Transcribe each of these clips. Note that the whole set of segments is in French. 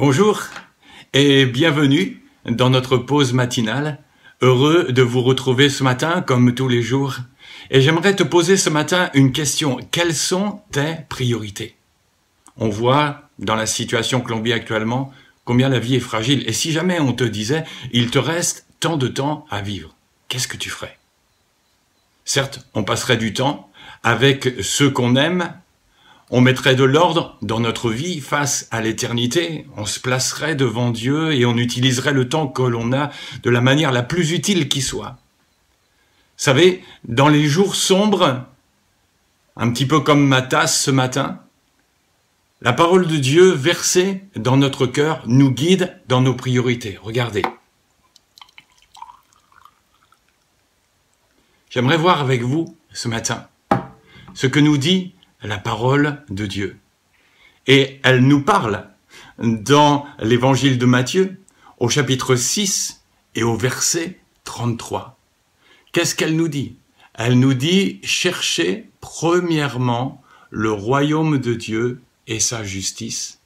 Bonjour et bienvenue dans notre pause matinale. Heureux de vous retrouver ce matin comme tous les jours. Et j'aimerais te poser ce matin une question. Quelles sont tes priorités? On voit dans la situation que l'on vit actuellement combien la vie est fragile. Et si jamais on te disait il te reste tant de temps à vivre, qu'est-ce que tu ferais? Certes, on passerait du temps avec ceux qu'on aime. On mettrait de l'ordre dans notre vie face à l'éternité, on se placerait devant Dieu et on utiliserait le temps que l'on a de la manière la plus utile qui soit. Vous savez, dans les jours sombres, un petit peu comme ma tasse ce matin, la parole de Dieu versée dans notre cœur nous guide dans nos priorités. Regardez. J'aimerais voir avec vous ce matin ce que nous dit la parole de Dieu. Et elle nous parle dans l'évangile de Matthieu, au chapitre 6 et au verset 33. Qu'est-ce qu'elle nous dit? Elle nous dit, cherchez premièrement le royaume de Dieu et sa justice,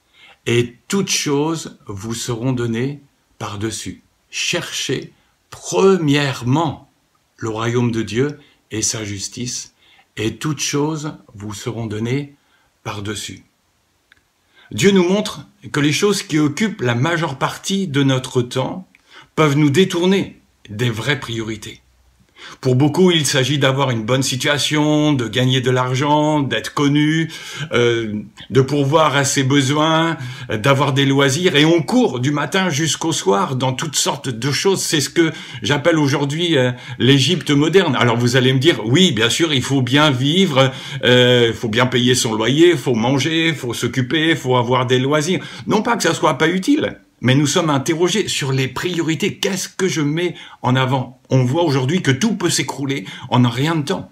et toutes choses vous seront données par-dessus. Cherchez premièrement le royaume de Dieu et sa justice, et toutes choses vous seront données par-dessus. Dieu nous montre que les choses qui occupent la majeure partie de notre temps peuvent nous détourner des vraies priorités. Pour beaucoup, il s'agit d'avoir une bonne situation, de gagner de l'argent, d'être connu, de pourvoir à ses besoins, d'avoir des loisirs. Et on court du matin jusqu'au soir dans toutes sortes de choses. C'est ce que j'appelle aujourd'hui l'Égypte moderne. Alors vous allez me dire, oui, bien sûr, il faut bien vivre, il faut bien payer son loyer, il faut manger, il faut s'occuper, il faut avoir des loisirs. Non pas que ça soit pas utile, mais nous sommes interrogés sur les priorités. Qu'est-ce que je mets en avant? On voit aujourd'hui que tout peut s'écrouler en un rien de temps.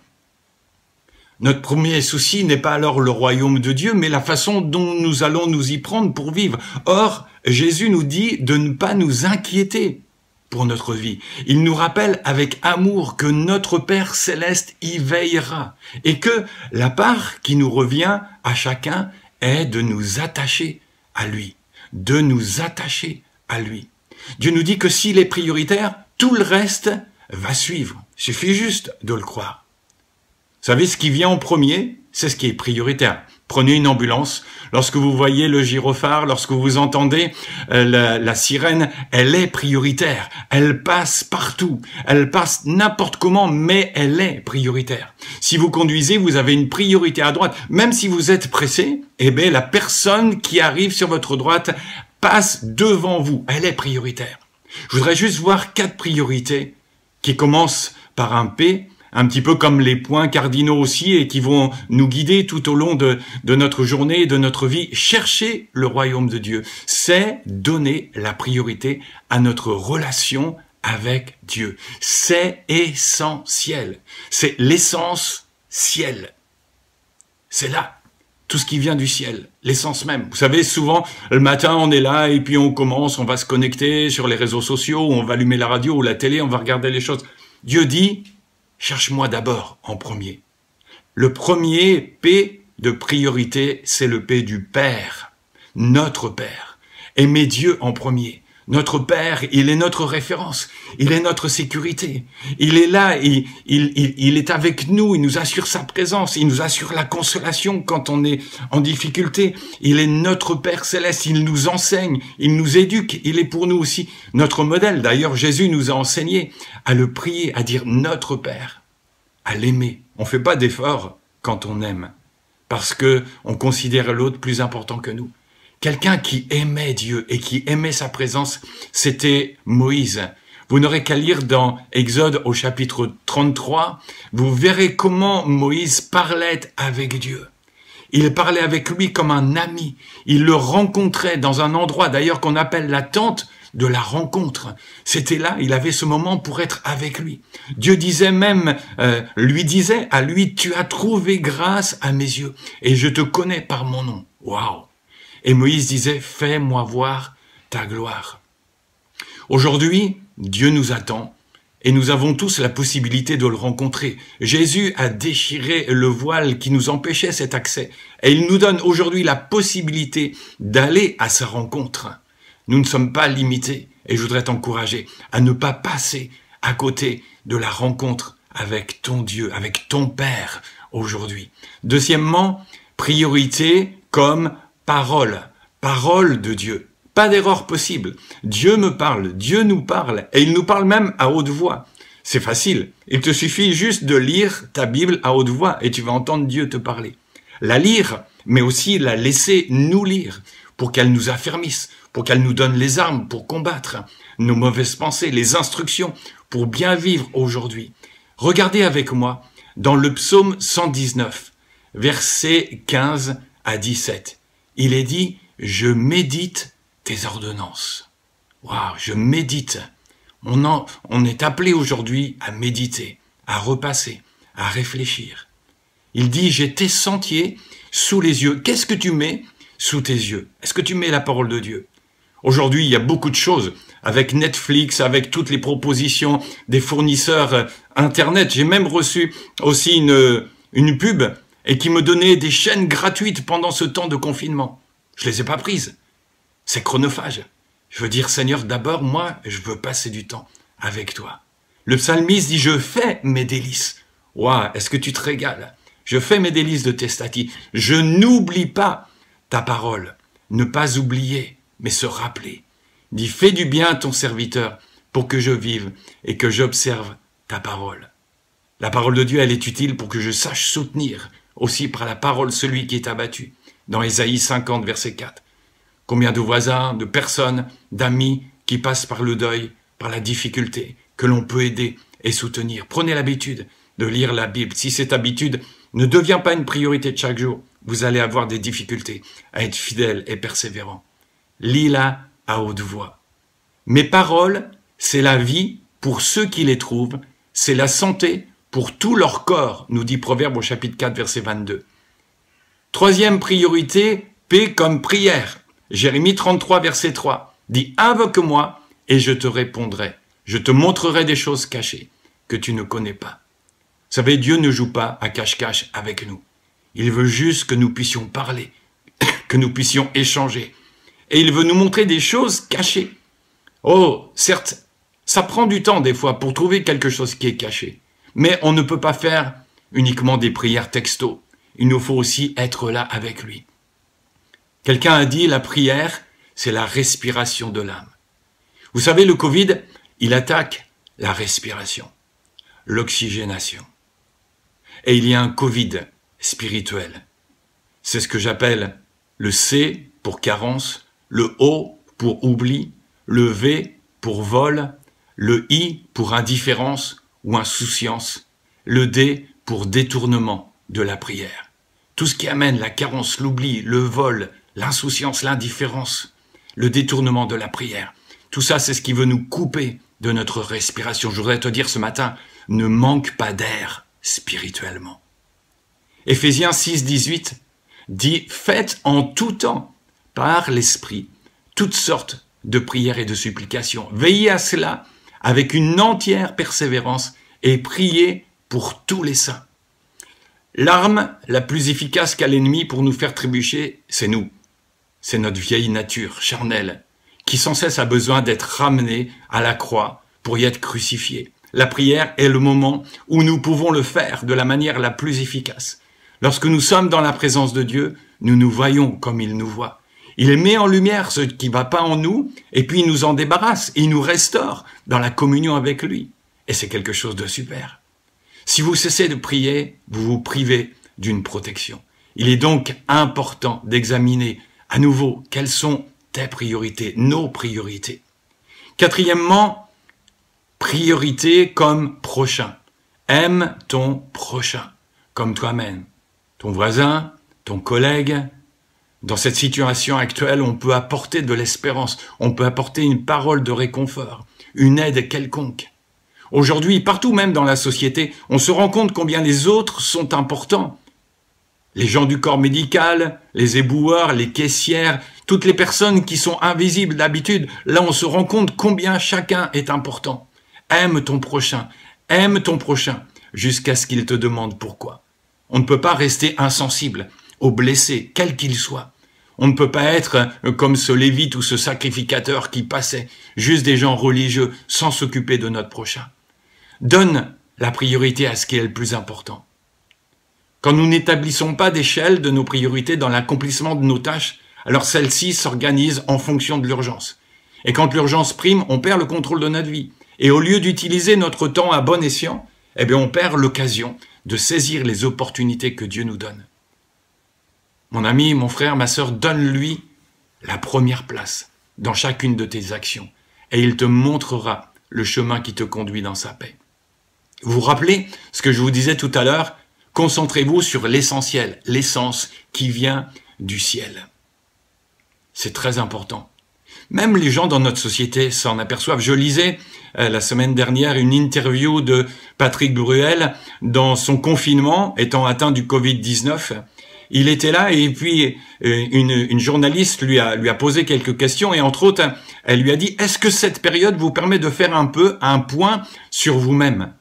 Notre premier souci n'est pas alors le royaume de Dieu, mais la façon dont nous allons nous y prendre pour vivre. Or, Jésus nous dit de ne pas nous inquiéter pour notre vie. Il nous rappelle avec amour que notre Père céleste y veillera et que la part qui nous revient à chacun est de nous attacher à lui. De nous attacher à lui. Dieu nous dit que s'il est prioritaire, tout le reste va suivre. Il suffit juste de le croire. Vous savez, ce qui vient en premier, c'est ce qui est prioritaire. Prenez une ambulance, lorsque vous voyez le gyrophare, lorsque vous entendez la sirène, elle est prioritaire. Elle passe partout. Elle passe n'importe comment, mais elle est prioritaire. Si vous conduisez, vous avez une priorité à droite. Même si vous êtes pressé, eh bien, la personne qui arrive sur votre droite passe devant vous. Elle est prioritaire. Je voudrais juste voir 4 priorités qui commencent par un P, un petit peu comme les points cardinaux aussi, et qui vont nous guider tout au long de notre journée et de notre vie. Chercher le royaume de Dieu, c'est donner la priorité à notre relation avec Dieu. C'est essentiel. C'est l'essence ciel. C'est là, tout ce qui vient du ciel, l'essence même. Vous savez, souvent, le matin, on est là et puis on commence, on va se connecter sur les réseaux sociaux, on va allumer la radio ou la télé, on va regarder les choses. Dieu dit, cherche-moi d'abord en premier. Le premier P de priorité, c'est le P du Père, notre Père. Aimer Dieu en premier. Notre Père, il est notre référence, il est notre sécurité. Il est là, il est avec nous, il nous assure sa présence, il nous assure la consolation quand on est en difficulté. Il est notre Père céleste, il nous enseigne, il nous éduque, il est pour nous aussi notre modèle. D'ailleurs, Jésus nous a enseigné à le prier, à dire notre Père, à l'aimer. On ne fait pas d'effort quand on aime, parce que on considère l'autre plus important que nous. Quelqu'un qui aimait Dieu et qui aimait sa présence, c'était Moïse. Vous n'aurez qu'à lire dans Exode au chapitre 33, vous verrez comment Moïse parlait avec Dieu. Il parlait avec lui comme un ami. Il le rencontrait dans un endroit d'ailleurs qu'on appelle la tente de la rencontre. C'était là, il avait ce moment pour être avec lui. Dieu disait même, lui disait à lui, tu as trouvé grâce à mes yeux et je te connais par mon nom. Waouh! Et Moïse disait, fais-moi voir ta gloire. Aujourd'hui, Dieu nous attend et nous avons tous la possibilité de le rencontrer. Jésus a déchiré le voile qui nous empêchait cet accès et il nous donne aujourd'hui la possibilité d'aller à sa rencontre. Nous ne sommes pas limités. Et je voudrais t'encourager à ne pas passer à côté de la rencontre avec ton Dieu, avec ton Père aujourd'hui. Deuxièmement, priorité comme parole. Parole de Dieu. Pas d'erreur possible. Dieu me parle, Dieu nous parle, et il nous parle même à haute voix. C'est facile. Il te suffit juste de lire ta Bible à haute voix et tu vas entendre Dieu te parler. La lire, mais aussi la laisser nous lire pour qu'elle nous affermisse, pour qu'elle nous donne les armes pour combattre nos mauvaises pensées, les instructions pour bien vivre aujourd'hui. Regardez avec moi dans le psaume 119, versets 15 à 17. Il est dit « Je médite tes ordonnances ». Waouh, je médite. On est appelé aujourd'hui à méditer, à repasser, à réfléchir. Il dit « J'ai tes sentiers sous les yeux ». Qu'est-ce que tu mets sous tes yeux? Est-ce que tu mets la parole de Dieu? Aujourd'hui, il y a beaucoup de choses avec Netflix, avec toutes les propositions des fournisseurs Internet. J'ai même reçu aussi une pub et qui me donnait des chaînes gratuites pendant ce temps de confinement. Je les ai pas prises. C'est chronophage. Je veux dire, Seigneur, d'abord, moi, je veux passer du temps avec toi. Le psalmiste dit, je fais mes délices. Waouh, est-ce que tu te régales? Je fais mes délices de tes statuts. Je n'oublie pas ta parole. Ne pas oublier, mais se rappeler. Dis, fais du bien à ton serviteur pour que je vive et que j'observe ta parole. La parole de Dieu, elle est utile pour que je sache soutenir aussi par la parole celui qui est abattu. Dans Ésaïe 50, verset 4. Combien de voisins, de personnes, d'amis qui passent par le deuil, par la difficulté, que l'on peut aider et soutenir. Prenez l'habitude de lire la Bible. Si cette habitude ne devient pas une priorité de chaque jour, vous allez avoir des difficultés à être fidèle et persévérant. Lis-la à haute voix. Mes paroles, c'est la vie pour ceux qui les trouvent, c'est la santé pour tout leur corps, nous dit Proverbe au chapitre 4, verset 22. Troisième priorité, paix comme prière. Jérémie 33, verset 3, dit « Invoque-moi et je te répondrai. Je te montrerai des choses cachées que tu ne connais pas. » Vous savez, Dieu ne joue pas à cache-cache avec nous. Il veut juste que nous puissions parler, que nous puissions échanger. Et il veut nous montrer des choses cachées. Oh, certes, ça prend du temps des fois pour trouver quelque chose qui est caché. Mais on ne peut pas faire uniquement des prières texto. Il nous faut aussi être là avec lui. Quelqu'un a dit, la prière, c'est la respiration de l'âme. Vous savez, le Covid, il attaque la respiration, l'oxygénation. Et il y a un Covid spirituel. C'est ce que j'appelle le C pour carence, le O pour oubli, le V pour vol, le I pour indifférence ou insouciance, le D pour détournement de la prière. Tout ce qui amène la carence, l'oubli, le vol, l'insouciance, l'indifférence, le détournement de la prière. Tout ça, c'est ce qui veut nous couper de notre respiration. Je voudrais te dire ce matin, ne manque pas d'air spirituellement. Éphésiens 6, 18 dit « Faites en tout temps, par l'Esprit, toutes sortes de prières et de supplications. Veillez à cela avec une entière persévérance et priez pour tous les saints. » L'arme la plus efficace qu'a l'ennemi pour nous faire trébucher, c'est nous. C'est notre vieille nature charnelle, qui sans cesse a besoin d'être ramenée à la croix pour y être crucifiée. La prière est le moment où nous pouvons le faire de la manière la plus efficace. Lorsque nous sommes dans la présence de Dieu, nous nous voyons comme il nous voit. Il met en lumière ce qui ne va pas en nous, et puis il nous en débarrasse, il nous restaure dans la communion avec lui. Et c'est quelque chose de super. Si vous cessez de prier, vous vous privez d'une protection. Il est donc important d'examiner à nouveau quelles sont tes priorités, nos priorités. Quatrièmement, priorité comme prochain. Aime ton prochain comme toi-même. Ton voisin, ton collègue. Dans cette situation actuelle, on peut apporter de l'espérance, on peut apporter une parole de réconfort, une aide quelconque. Aujourd'hui, partout même dans la société, on se rend compte combien les autres sont importants. Les gens du corps médical, les éboueurs, les caissières, toutes les personnes qui sont invisibles d'habitude, là on se rend compte combien chacun est important. Aime ton prochain, jusqu'à ce qu'il te demande pourquoi. On ne peut pas rester insensible aux blessés, quels qu'ils soient. On ne peut pas être comme ce lévite ou ce sacrificateur qui passait, juste des gens religieux, sans s'occuper de notre prochain. Donne la priorité à ce qui est le plus important. Quand nous n'établissons pas d'échelle de nos priorités dans l'accomplissement de nos tâches, alors celles-ci s'organisent en fonction de l'urgence. Et quand l'urgence prime, on perd le contrôle de notre vie. Et au lieu d'utiliser notre temps à bon escient, on perd l'occasion de saisir les opportunités que Dieu nous donne. Mon ami, mon frère, ma sœur, donne-lui la première place dans chacune de tes actions. Et il te montrera le chemin qui te conduit dans sa paix. Vous vous rappelez ce que je vous disais tout à l'heure? Concentrez-vous sur l'essentiel, l'essence qui vient du ciel. C'est très important. Même les gens dans notre société s'en aperçoivent. Je lisais la semaine dernière une interview de Patrick Bruel dans son confinement, étant atteint du Covid-19. Il était là et puis une journaliste lui a posé quelques questions et entre autres, elle lui a dit « Est-ce que cette période vous permet de faire un point sur vous-même »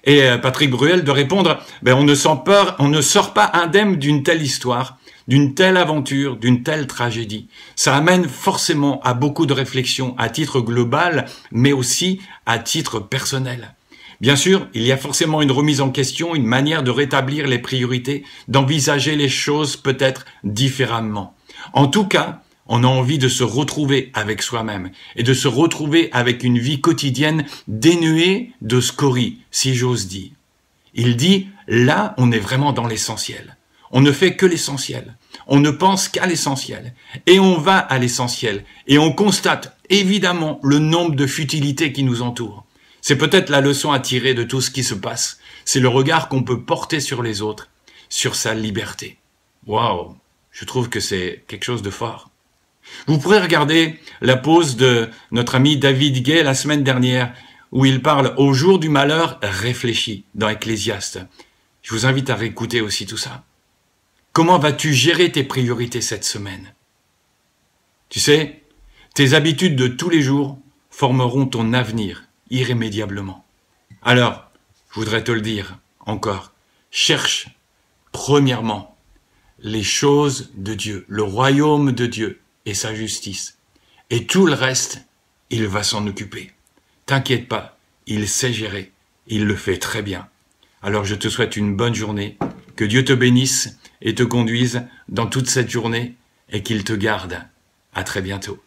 Et Patrick Bruel de répondre « On ne sort pas indemne d'une telle histoire, d'une telle aventure, d'une telle tragédie. Ça amène forcément à beaucoup de réflexions à titre global, mais aussi à titre personnel. Bien sûr, il y a forcément une remise en question, une manière de rétablir les priorités, d'envisager les choses peut-être différemment. En tout cas, on a envie de se retrouver avec soi-même et de se retrouver avec une vie quotidienne dénuée de scories, si j'ose dire. Il dit, là, on est vraiment dans l'essentiel. On ne fait que l'essentiel. On ne pense qu'à l'essentiel. Et on va à l'essentiel. Et on constate évidemment le nombre de futilités qui nous entourent. C'est peut-être la leçon à tirer de tout ce qui se passe. C'est le regard qu'on peut porter sur les autres, sur sa liberté. Waouh, je trouve que c'est quelque chose de fort. Vous pourrez regarder la pause de notre ami David Gay la semaine dernière, où il parle au jour du malheur réfléchi dans Ecclésiaste. Je vous invite à réécouter aussi tout ça. Comment vas-tu gérer tes priorités cette semaine? Tu sais, tes habitudes de tous les jours formeront ton avenir irrémédiablement. Alors, je voudrais te le dire encore, cherche premièrement les choses de Dieu, le royaume de Dieu et sa justice. Et tout le reste, il va s'en occuper. T'inquiète pas, il sait gérer, il le fait très bien. Alors je te souhaite une bonne journée, que Dieu te bénisse et te conduise dans toute cette journée et qu'il te garde. À très bientôt.